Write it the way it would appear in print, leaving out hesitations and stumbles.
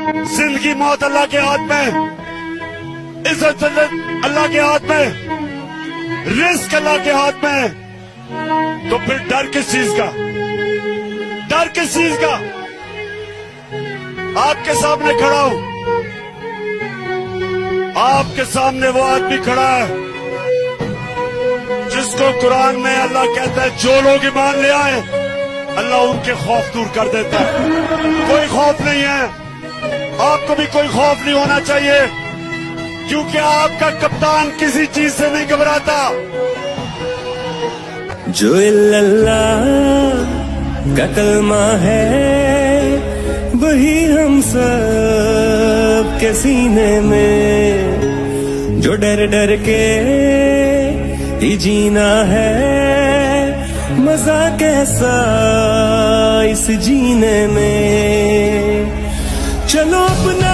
जिंदगी मौत अल्लाह के हाथ में, इज्जत अल्लाह के हाथ में, रिस्क अल्लाह के हाथ में। तो फिर डर किस चीज का? डर किस चीज का? आपके सामने खड़ा हूं, आपके सामने वो आदमी खड़ा है जिसको कुरान में अल्लाह कहता है जो लोग ईमान ले आए अल्लाह उनके खौफ दूर कर देता है। कोई खौफ नहीं है, आपको भी कोई खौफ नहीं होना चाहिए, क्योंकि आपका कप्तान किसी चीज से नहीं घबराता। जो इल्लल्लाह का कलमा है वही हम सब के सीने में, जो डर डर के ही जीना है, मजा कैसा इस जीने में। चलो अपना